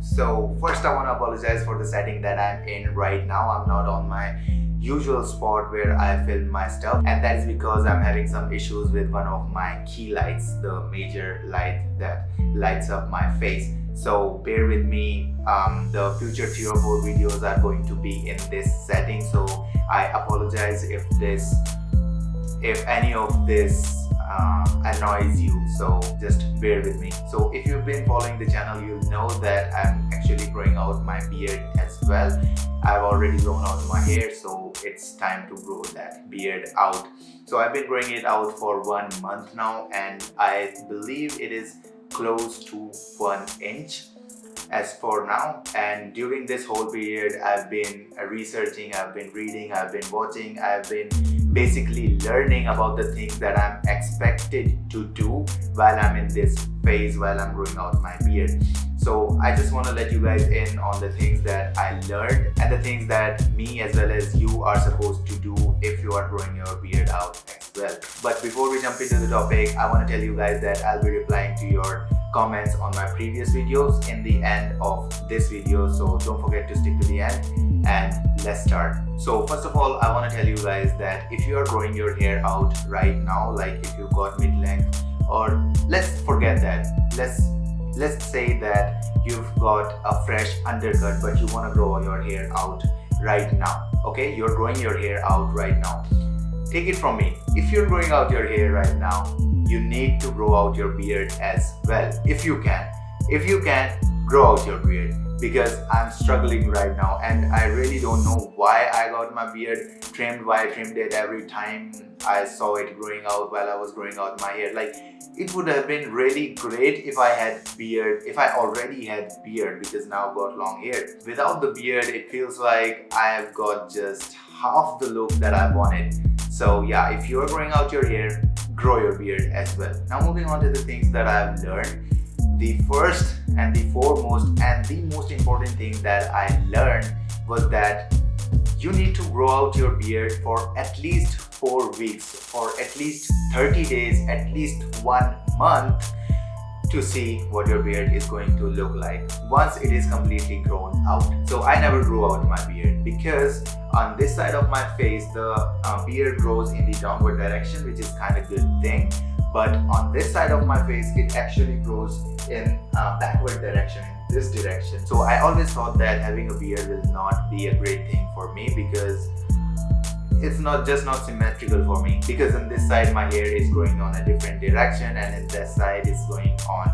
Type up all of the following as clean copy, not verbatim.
So first I want to apologize for the setting that I'm in right now. I'm not on my usual spot where I film my stuff, and that is because I'm having some issues with one of my key lights, the major light that lights up my face. So bear with me. The future 3 or 4 videos are going to be in this setting, so I apologize if any of this annoys you, so just bear with me. So if you've been following the channel, you'll know that I'm actually growing out my beard as well. I've already grown out my hair, so it's time to grow that beard out. So I've been growing it out for 1 month now, and I believe it is close to 1 inch as for now. And during this whole period, I've been researching, I've been reading, I've been watching, I've been basically learning about the things that I'm expected to do while I'm in this phase, while I'm growing out my beard. So I just want to let you guys in on the things that I learned and the things that me as well as you are supposed to do if you are growing your beard out as well. But before we jump into the topic, I want to tell you guys that I'll be replying to your comments on my previous videos in the end of this video, so don't forget to stick to the end, and let's start. So first of all, I want to tell you guys that if you are growing your hair out right now, like if you've got mid-length, or let's forget that, let's say that you've got a fresh undercut but you want to grow your hair out right now. Okay, you're growing your hair out right now. Take it from me, if you're growing out your hair right now, you need to grow out your beard as well. If you can grow out your beard, because I'm struggling right now and I really don't know why I got my beard trimmed, why I trimmed it every time I saw it growing out while I was growing out my hair. Like, it would have been really great if I had beard, if I already had beard, because now I've got long hair. Without the beard, it feels like I've got just half the look that I wanted. So yeah, if you're growing out your hair, grow your beard as well. Now moving on to the things that I've learned. The first and the foremost and the most important thing that I learned was that you need to grow out your beard for at least 4 weeks, for at least 30 days, at least 1 month, to see what your beard is going to look like once it is completely grown out. So I never grew out my beard because on this side of my face the beard grows in the downward direction, which is kind of good thing, but on this side of my face it actually grows in backward direction, in this direction. So I always thought that having a beard will not be a great thing for me because it's not symmetrical for me, because on this side my hair is growing on a different direction and in this side is going on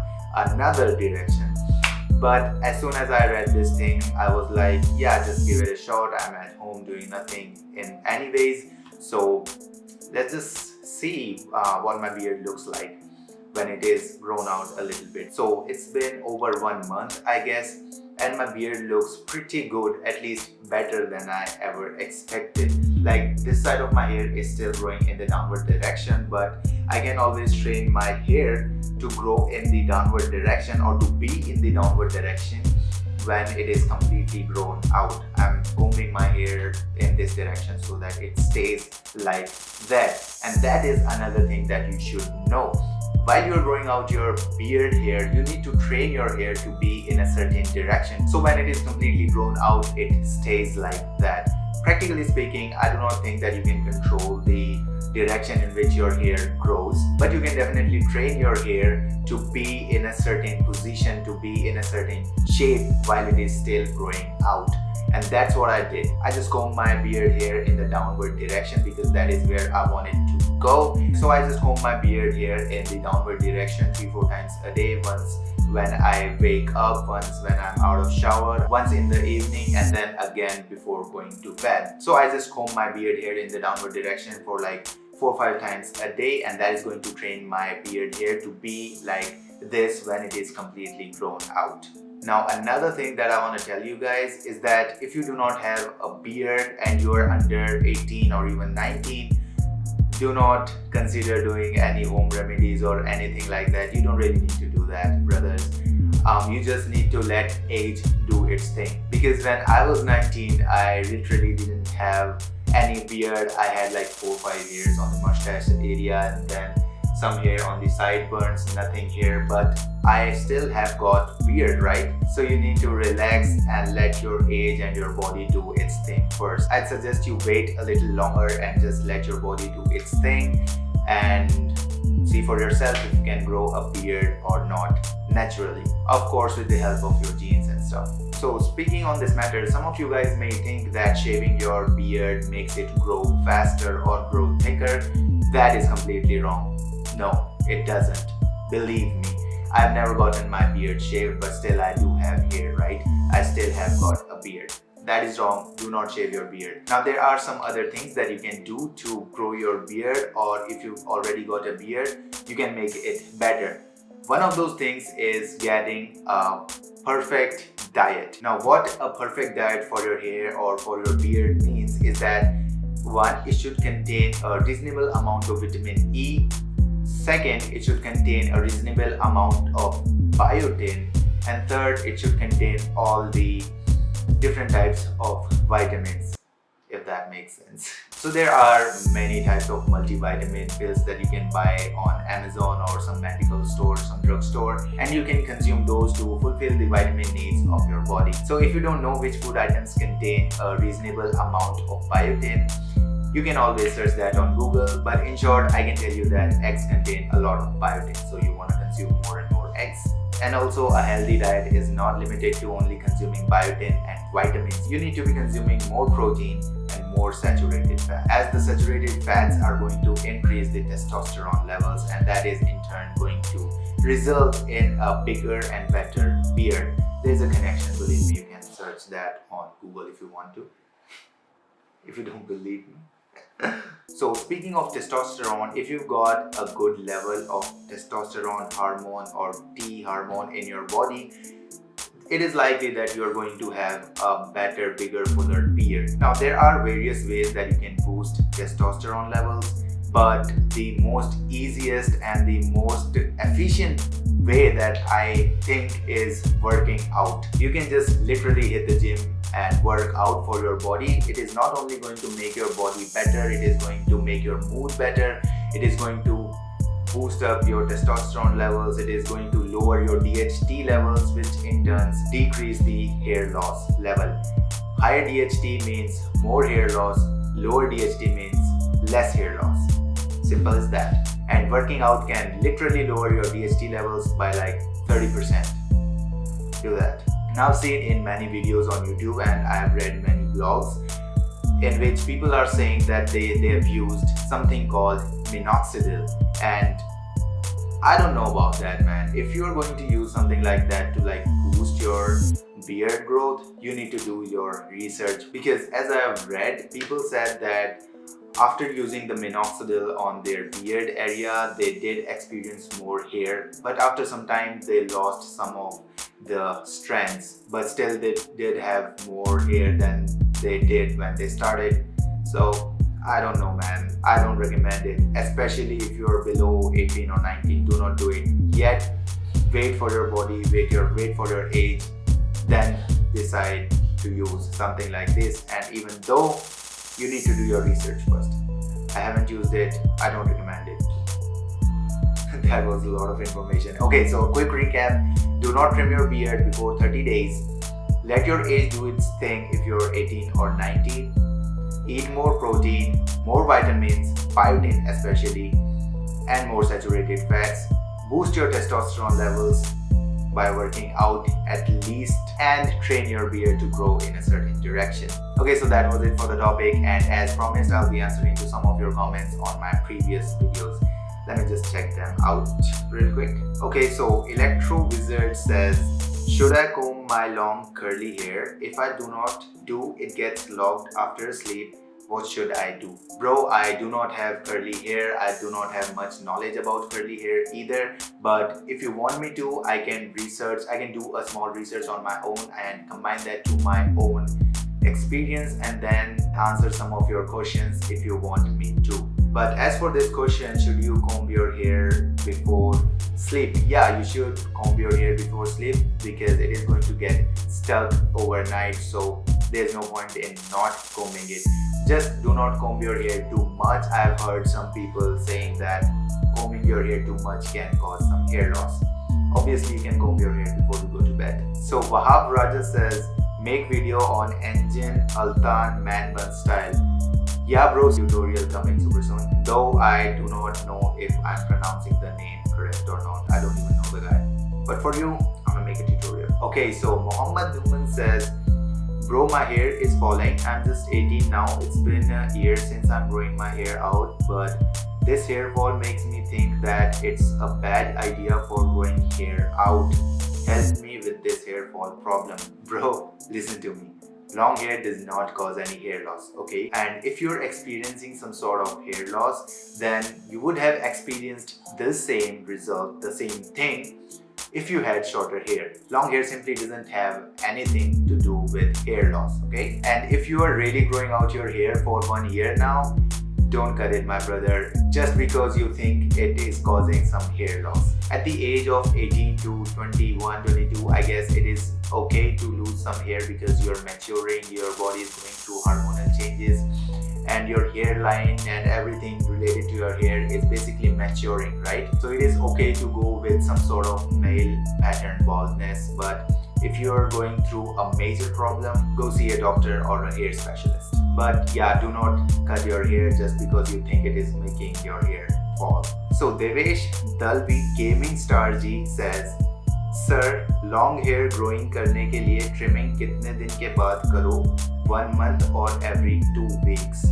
another direction. But as soon as I read this thing, I was like, yeah, just give it a shot. I'm at home doing nothing in anyways, so let's just see what my beard looks like when it is grown out a little bit. So it's been over 1 month, I guess, and my beard looks pretty good, at least better than I ever expected. Like, this side of my hair is still growing in the downward direction, but I can always train my hair to grow in the downward direction or to be in the downward direction when it is completely grown out. I'm combing my hair in this direction so that it stays like that. And that is another thing that you should know. While you're growing out your beard hair, you need to train your hair to be in a certain direction. So when it is completely grown out, it stays like that. Practically speaking, I do not think that you can control the direction in which your hair grows, but you can definitely train your hair to be in a certain position, to be in a certain shape while it is still growing out. And that's what I did. I just combed my beard hair in the downward direction because that is where I wanted to go. So I just comb my beard hair in the downward direction 3-4 times a day, once when I wake up, once when I'm out of shower, once in the evening, and then again before going to bed. So I just comb my beard hair in the downward direction for like 4 or 5 times a day, and that is going to train my beard hair to be like this when it is completely grown out. Now another thing that I want to tell you guys is that if you do not have a beard and you are under 18 or even 19, do not consider doing any home remedies or anything like that. You don't really need to do that, brothers. You just need to let age do its thing. Because when I was 19, I literally didn't have any beard. I had like 4 or 5 years on the mustache area, and then some hair on the sideburns, nothing here, but I still have got beard, right? So you need to relax and let your age and your body do its thing first. I'd suggest you wait a little longer and just let your body do its thing and see for yourself if you can grow a beard or not naturally, of course with the help of your genes and stuff. So speaking on this matter, some of you guys may think that shaving your beard makes it grow faster or grow thicker. That is completely wrong. No, it doesn't. Believe me, I've never gotten my beard shaved, but still I do have hair, right? I still have got a beard. That is wrong. Do not shave your beard. Now there are some other things that you can do to grow your beard, or if you've already got a beard, you can make it better. One of those things is getting a perfect diet. Now what a perfect diet for your hair or for your beard means is that one, it should contain a reasonable amount of vitamin E. Second, it should contain a reasonable amount of biotin. And third, it should contain all the different types of vitamins, if that makes sense. So there are many types of multivitamin pills that you can buy on Amazon or some medical store, some drugstore, and you can consume those to fulfill the vitamin needs of your body. So if you don't know which food items contain a reasonable amount of biotin, you can always search that on Google, but in short, I can tell you that eggs contain a lot of biotin, so you want to consume more and more eggs. And also, a healthy diet is not limited to only consuming biotin and vitamins. You need to be consuming more protein and more saturated fat, as the saturated fats are going to increase the testosterone levels, and that is in turn going to result in a bigger and better beard. There's a connection, believe me. You can search that on Google if you want to, if you don't believe me. So speaking of testosterone, if you've got a good level of testosterone hormone or T hormone in your body, it is likely that you are going to have a better, bigger, fuller beard. Now there are various ways that you can boost testosterone levels, but the most easiest and the most efficient way that I think is working out. You can just literally hit the gym and work out for your body. It is not only going to make your body better, it is going to make your mood better, it is going to boost up your testosterone levels, it is going to lower your DHT levels, which in turn decrease the hair loss level. Higher DHT means more hair loss, lower DHT means less hair loss. Simple as that. And working out can literally lower your DHT levels by like 30%. Do that. Now, I've seen in many videos on YouTube and I have read many blogs in which people are saying that they have used something called minoxidil, and I don't know about that, man. If you're going to use something like that to like boost your beard growth, you need to do your research, because as I have read, people said that after using the minoxidil on their beard area, they did experience more hair, but after some time they lost some of the strands, but still they did have more hair than they did when they started. So I don't know, man. I don't recommend it, especially if you're below 18 or 19. Do not do it yet. Wait for your body, wait for your age, then decide to use something like this. And even though you need to do your research first, I haven't used it, I don't recommend it. That was a lot of information. Okay, so quick recap. Do not trim your beard before 30 days. Let your age do its thing if you're 18 or 19. Eat more protein, more vitamins, biotin especially, and more saturated fats. Boost your testosterone levels by working out at least, and train your beard to grow in a certain direction. Okay, so that was it for the topic, and as promised, I'll be answering to some of your comments on my previous videos. Let me just check them out real quick. Okay, so Electro Wizard says, should I comb my long curly hair? If I do not do, it gets locked after sleep. What should I do? Bro, I do not have curly hair. I do not have much knowledge about curly hair either. But if you want me to, I can research. I can do a small research on my own and combine that to my own experience and then answer some of your questions if you want me to. But as for this question, should you comb your hair before sleep? Yeah, you should comb your hair before sleep because it is going to get stuck overnight. So there's no point in not combing it. Just do not comb your hair too much. I've heard some people saying that combing your hair too much can cause some hair loss. Obviously, you can comb your hair before you go to bed. So Wahab Raja says, make video on engine Altan man bun style. Yeah bro, tutorial coming super soon. Though I do not know if I'm pronouncing the name correct or not. I don't even know the guy. But for you, I'm gonna make a tutorial. Okay, so Muhammad Numan says, bro, my hair is falling. I'm just 18 now. It's been a year since I'm growing my hair out, but this hair fall makes me think that it's a bad idea for growing hair out. Help me with this hair fall problem. Bro, listen to me. Long hair does not cause any hair loss, okay? And if you're experiencing some sort of hair loss, then you would have experienced the same result, the same thing, if you had shorter hair. Long hair simply doesn't have anything to do with hair loss, okay? And if you are really growing out your hair for 1 year now, don't cut it, my brother, just because you think it is causing some hair loss. At the age of 18 to 21, 22, I guess it is okay to lose some hair because you're maturing, your body is going through hormonal changes, and your hairline and everything related to your hair is basically maturing, right? So it is okay to go with some sort of male pattern baldness, but if you're going through a major problem, go see a doctor or a hair specialist. But yeah, do not cut your hair just because you think it is making your hair fall. So Devesh Dalvi Gaming Star G says, Sir, long hair growing करने के लिए trimming कितने दिन के बाद करो? 1 month or every 2 weeks?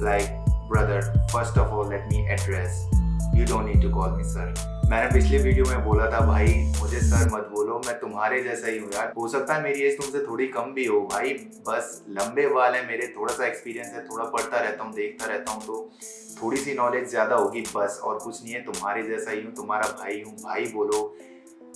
Like, brother, first of all, let me address. You don't need to call me sir. मैंने पिछले वीडियो में बोला था भाई मुझे सर मत बोलो, मैं तुम्हारे जैसा ही हूँ यार. हो सकता है मेरी एज तुमसे थोड़ी कम भी हो भाई, बस लंबे बाल है मेरे, थोड़ा सा एक्सपीरियंस है, थोड़ा पढ़ता रहता हूँ, देखता रहता हूँ, तो थोड़ी सी नॉलेज ज़्यादा होगी बस, और कुछ नहीं है. तुम्हारे जैसा ही हूँ, तुम्हारा भाई हूँ, भाई बोलो,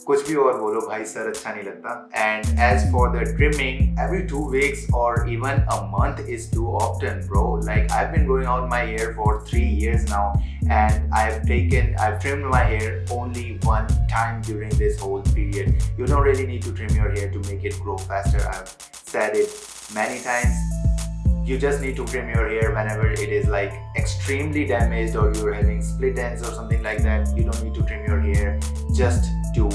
कुछ भी और बोलो भाई, सर अच्छा नहीं लगता. And as for the trimming, every 2 weeks or even a month is too often, bro. Like, I've been growing out my hair for 3 years now, and I've trimmed my hair only 1 time during this whole period. You don't really need to trim your hair to make it grow faster. I've said it many times. You just need to trim your hair whenever it is like extremely damaged or you're having split ends or something like that. You don't need to trim your hair just to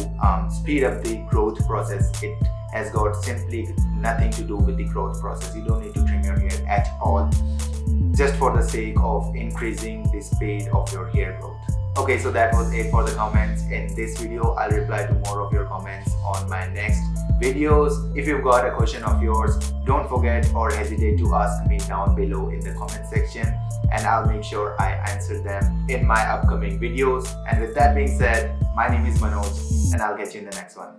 speed up the growth process. It has got simply nothing to do with the growth process. You don't need to trim your hair at all, just for the sake of increasing the speed of your hair growth. Okay, so that was it for the comments in this video. I'll reply to more of your comments on my next videos. If you've got a question of yours, don't forget or hesitate to ask me down below in the comment section, and I'll make sure I answer them in my upcoming videos. And with that being said, my name is Manoj, and I'll catch you in the next one.